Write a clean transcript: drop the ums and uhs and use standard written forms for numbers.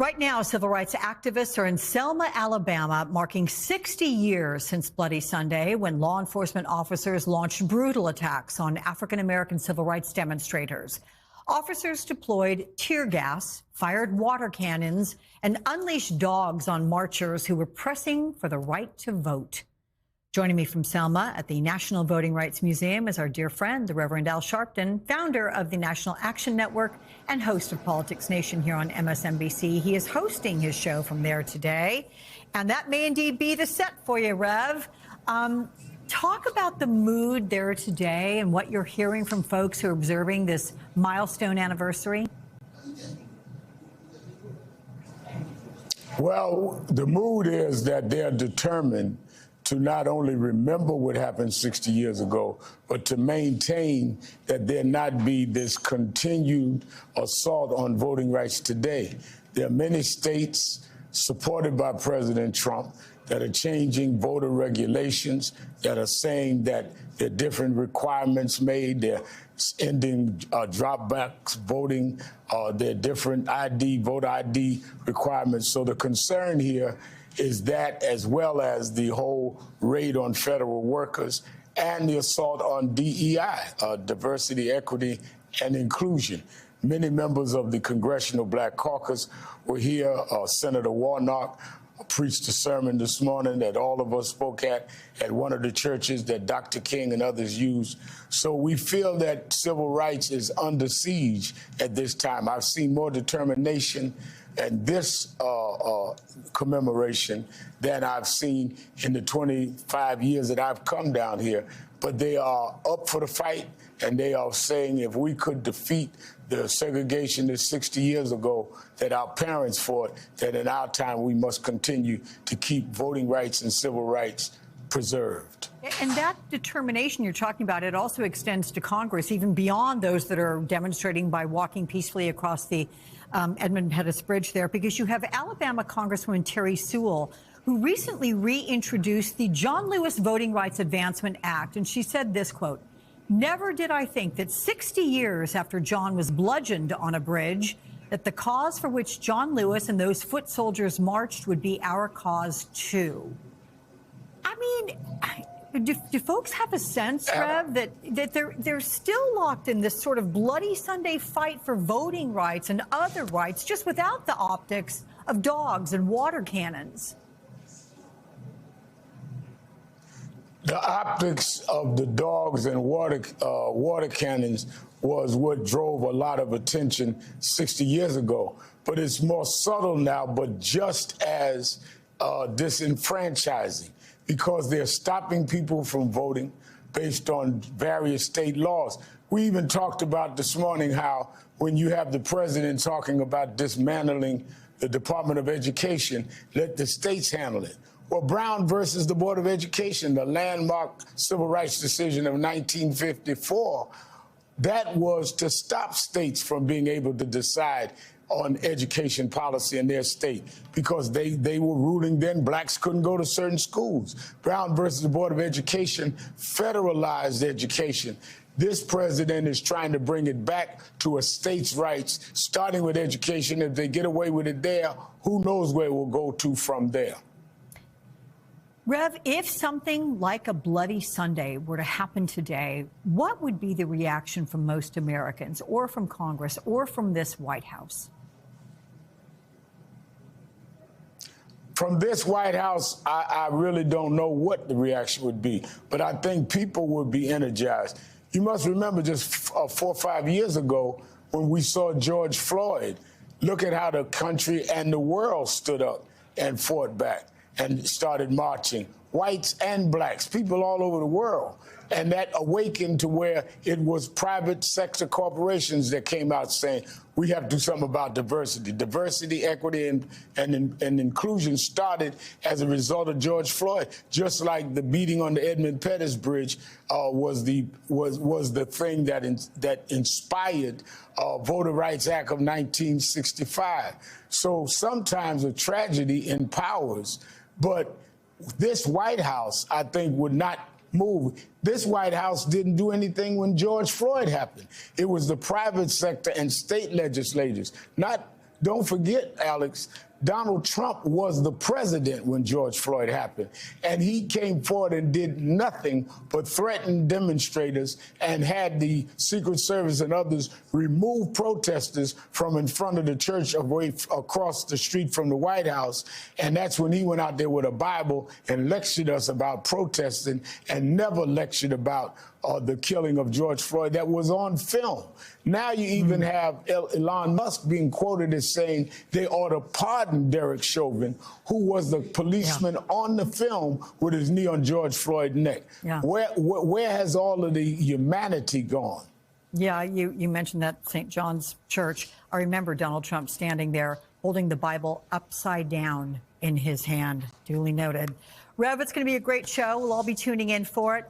Right now, civil rights activists are in Selma, Alabama, marking 60 years since Bloody Sunday, when law enforcement officers launched brutal attacks on African-American civil rights demonstrators. Officers deployed tear gas, fired water cannons, and unleashed dogs on marchers who were pressing for the right to vote. Joining me from Selma at the National Voting Rights Museum is our dear friend, the Reverend Al Sharpton, founder of the National Action Network and host of Politics Nation here on MSNBC. He is hosting his show from there today, and that may indeed be the set for you, Rev. Talk about the mood there today and what you're hearing from folks who are observing this milestone anniversary. Well, the mood is that they're determined to not only remember what happened 60 years ago, but to maintain that there not be this continued assault on voting rights today. There are many states supported by President Trump that are changing voter regulations, that are saying that there are different requirements made. They're ending drop-box voting. There are different voter ID requirements. So the concern here is that, as well as the whole raid on federal workers and the assault on DEI, diversity, equity, and inclusion. Many members of the Congressional Black Caucus were here. Senator Warnock preached a sermon this morning that all of us spoke at one of the churches that Dr. King and others used. So we feel that civil rights is under siege at this time. I've seen more determination and this commemoration than I've seen in the 25 years that I've come down here. But they are up for the fight, and they are saying if we could defeat the segregation that 60 years ago that our parents fought, that in our time we must continue to keep voting rights and civil rights preserved. And that determination you're talking about, it also extends to Congress, even beyond those that are demonstrating by walking peacefully across the Edmund Pettus Bridge there, because you have Alabama Congresswoman Terry Sewell, who recently reintroduced the John Lewis Voting Rights Advancement Act. And she said this, quote, "Never did I think that 60 years after John was bludgeoned on a bridge, that the cause for which John Lewis and those foot soldiers marched would be our cause too." I mean, do folks have a sense, Rev, that they're still locked in this sort of Bloody Sunday fight for voting rights and other rights, just without the optics of dogs and water cannons? The optics of the dogs and water cannons was what drove a lot of attention 60 years ago. But it's more subtle now, but just as disenfranchising, because they're stopping people from voting based on various state laws. We even talked about this morning how when you have the president talking about dismantling the Department of Education, let the states handle it. Well, Brown versus the Board of Education, the landmark civil rights decision of 1954, that was to stop states from being able to decide on education policy in their state, because they were ruling then blacks couldn't go to certain schools. Brown versus the Board of Education federalized education. This president is trying to bring it back to a state's rights, starting with education. If they get away with it there, who knows where it will go to from there. Rev, if something like a Bloody Sunday were to happen today, what would be the reaction from most Americans, or from Congress, or from this White House? From this White House, I really don't know what the reaction would be, but I think people would be energized. You must remember just 4 or 5 years ago when we saw George Floyd, look at how the country and the world stood up and fought back and started marching, whites and blacks, people all over the world. And that awakened to where it was private sector corporations that came out saying, we have to do something about diversity. Diversity, equity, and inclusion started as a result of George Floyd, just like the beating on the Edmund Pettus Bridge was the thing that inspired Voter Rights Act of 1965. So sometimes a tragedy empowers, but this White House, I think, would not move. This White House didn't do anything when George Floyd happened. It was the private sector and state legislators, not Don't forget, Alex, Donald Trump was the president when George Floyd happened, and he came forward and did nothing but threaten demonstrators and had the Secret Service and others remove protesters from in front of the church away across the street from the White House. And that's when he went out there with a Bible and lectured us about protesting and never lectured about the killing of George Floyd that was on film. Now you even have Elon Musk being quoted as saying they ought to pardon Derek Chauvin, who was the policeman on the film with his knee on George Floyd's neck. Yeah. Where has all of the humanity gone? Yeah, you mentioned that St. John's Church. I remember Donald Trump standing there holding the Bible upside down in his hand. Duly noted. Rev, it's going to be a great show. We'll all be tuning in for it.